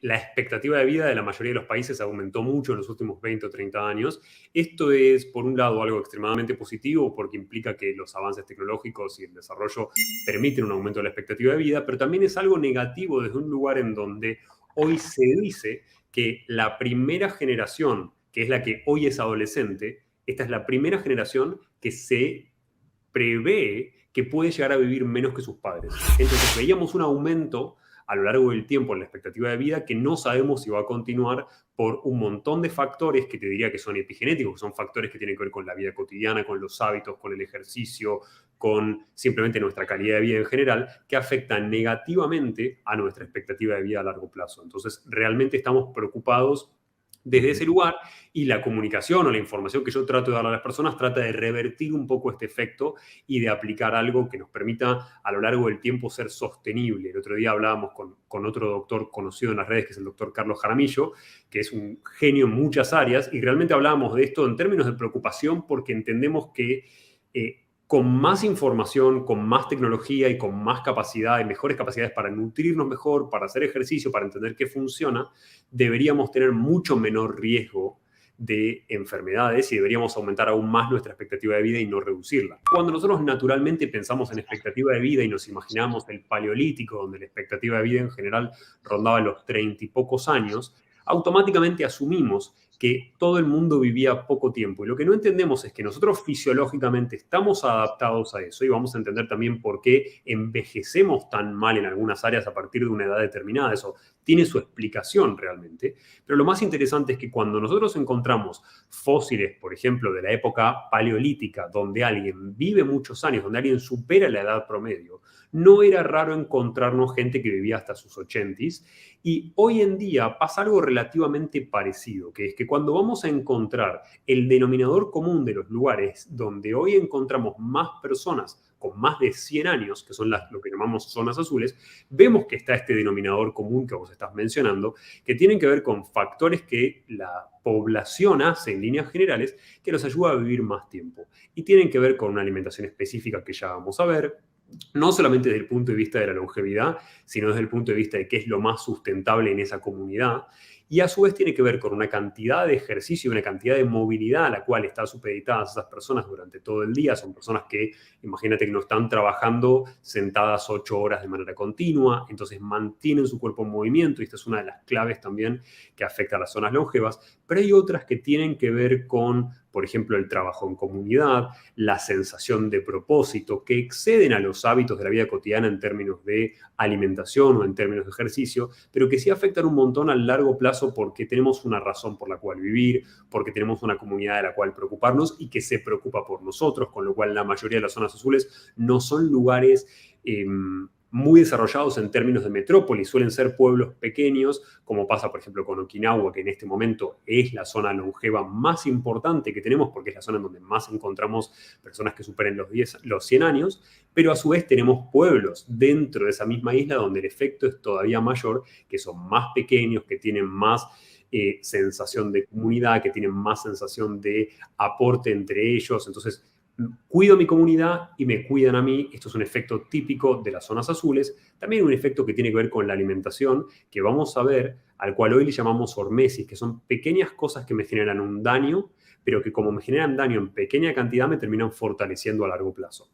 la expectativa de vida de la mayoría de los países aumentó mucho en los últimos 20 o 30 años. Esto es, por un lado, algo extremadamente positivo porque implica que los avances tecnológicos y el desarrollo permiten un aumento de la expectativa de vida, pero también es algo negativo desde un lugar en donde hoy se dice que la primera generación, que es la que hoy es adolescente, esta es la primera generación que se prevé que puede llegar a vivir menos que sus padres. Entonces veíamos un aumento a lo largo del tiempo en la expectativa de vida que no sabemos si va a continuar por un montón de factores que te diría que son epigenéticos, que son factores que tienen que ver con la vida cotidiana, con los hábitos, con el ejercicio, con simplemente nuestra calidad de vida en general, que afectan negativamente a nuestra expectativa de vida a largo plazo. Entonces, realmente estamos preocupados desde ese lugar, y la comunicación o la información que yo trato de dar a las personas trata de revertir un poco este efecto y de aplicar algo que nos permita a lo largo del tiempo ser sostenible. El otro día hablábamos con otro doctor conocido en las redes, que es el doctor Carlos Jaramillo, que es un genio en muchas áreas, y realmente hablábamos de esto en términos de preocupación porque entendemos que con más información, con más tecnología y con más capacidad y mejores capacidades para nutrirnos mejor, para hacer ejercicio, para entender qué funciona, deberíamos tener mucho menor riesgo de enfermedades y deberíamos aumentar aún más nuestra expectativa de vida y no reducirla. Cuando nosotros naturalmente pensamos en expectativa de vida y nos imaginamos el paleolítico, donde la expectativa de vida en general rondaba los 30 y pocos años, automáticamente asumimos que todo el mundo vivía poco tiempo. Y lo que no entendemos es que nosotros fisiológicamente estamos adaptados a eso, y vamos a entender también por qué envejecemos tan mal en algunas áreas a partir de una edad determinada. Eso tiene su explicación realmente. Pero lo más interesante es que cuando nosotros encontramos fósiles, por ejemplo, de la época paleolítica, donde alguien vive muchos años, donde alguien supera la edad promedio, no era raro encontrarnos gente que vivía hasta sus 80s. Y hoy en día pasa algo relativamente parecido, que es que cuando vamos a encontrar el denominador común de los lugares donde hoy encontramos más personas con más de 100 años, que son lo que llamamos zonas azules, vemos que está este denominador común que vos estás mencionando, que tienen que ver con factores que la población hace en líneas generales que los ayuda a vivir más tiempo. Y tienen que ver con una alimentación específica que ya vamos a ver, no solamente desde el punto de vista de la longevidad, sino desde el punto de vista de qué es lo más sustentable en esa comunidad. Y a su vez tiene que ver con una cantidad de ejercicio y una cantidad de movilidad a la cual están supeditadas esas personas durante todo el día. Son personas que, imagínate que no están trabajando sentadas 8 horas de manera continua, entonces mantienen su cuerpo en movimiento, y esta es una de las claves también que afecta a las zonas longevas. Pero hay otras que tienen que ver con, por ejemplo, el trabajo en comunidad, la sensación de propósito, que exceden a los hábitos de la vida cotidiana en términos de alimentación o en términos de ejercicio, pero que sí afectan un montón a largo plazo porque tenemos una razón por la cual vivir, porque tenemos una comunidad de la cual preocuparnos y que se preocupa por nosotros, con lo cual la mayoría de las zonas azules no son lugares muy desarrollados en términos de metrópoli, suelen ser pueblos pequeños, como pasa, por ejemplo, con Okinawa, que en este momento es la zona longeva más importante que tenemos, porque es la zona en donde más encontramos personas que superen los 100 años, pero a su vez tenemos pueblos dentro de esa misma isla donde el efecto es todavía mayor, que son más pequeños, que tienen más sensación de comunidad, que tienen más sensación de aporte entre ellos. Entonces, cuido a mi comunidad y me cuidan a mí. Esto es un efecto típico de las zonas azules. También un efecto que tiene que ver con la alimentación, que vamos a ver, al cual hoy le llamamos hormesis, que son pequeñas cosas que me generan un daño, pero que como me generan daño en pequeña cantidad, me terminan fortaleciendo a largo plazo.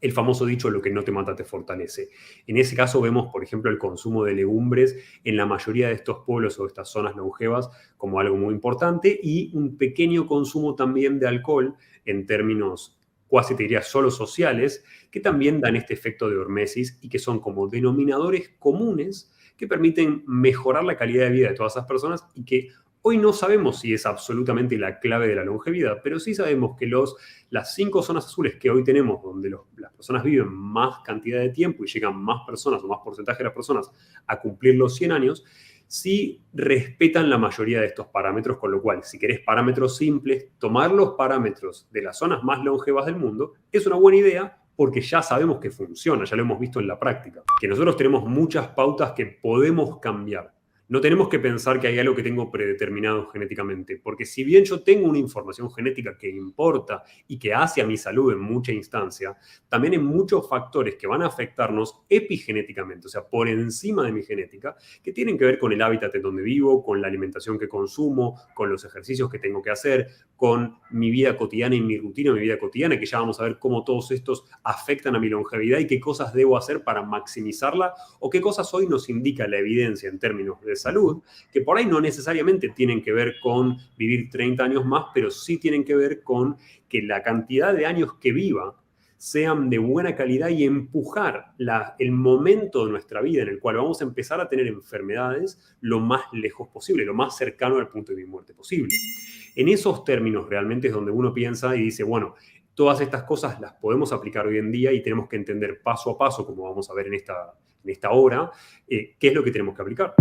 El famoso dicho, lo que no te mata te fortalece. En ese caso vemos, por ejemplo, el consumo de legumbres en la mayoría de estos pueblos o de estas zonas longevas como algo muy importante, y un pequeño consumo también de alcohol en términos cuasi te diría solo sociales, que también dan este efecto de hormesis y que son como denominadores comunes que permiten mejorar la calidad de vida de todas esas personas, y que hoy no sabemos si es absolutamente la clave de la longevidad, pero sí sabemos que las 5 zonas azules que hoy tenemos, donde las personas viven más cantidad de tiempo y llegan más personas o más porcentaje de las personas a cumplir los 100 años, sí respetan la mayoría de estos parámetros, con lo cual, si querés parámetros simples, tomar los parámetros de las zonas más longevas del mundo es una buena idea, porque ya sabemos que funciona, ya lo hemos visto en la práctica, que nosotros tenemos muchas pautas que podemos cambiar. no tenemos que pensar que hay algo que tengo predeterminado genéticamente, porque si bien yo tengo una información genética que importa y que hace a mi salud en mucha instancia, también hay muchos factores que van a afectarnos epigenéticamente, o sea, por encima de mi genética, que tienen que ver con el hábitat en donde vivo, con la alimentación que consumo, con los ejercicios que tengo que hacer, con mi vida cotidiana y mi rutina, mi vida cotidiana, que ya vamos a ver cómo todos estos afectan a mi longevidad y qué cosas debo hacer para maximizarla o qué cosas hoy nos indica la evidencia en términos de salud, que por ahí no necesariamente tienen que ver con vivir 30 años más, pero sí tienen que ver con que la cantidad de años que viva sean de buena calidad y empujar el momento de nuestra vida en el cual vamos a empezar a tener enfermedades lo más lejos posible, lo más cercano al punto de mi muerte posible. En esos términos realmente es donde uno piensa y dice, bueno, todas estas cosas las podemos aplicar hoy en día y tenemos que entender paso a paso, como vamos a ver en esta obra, qué es lo que tenemos que aplicar.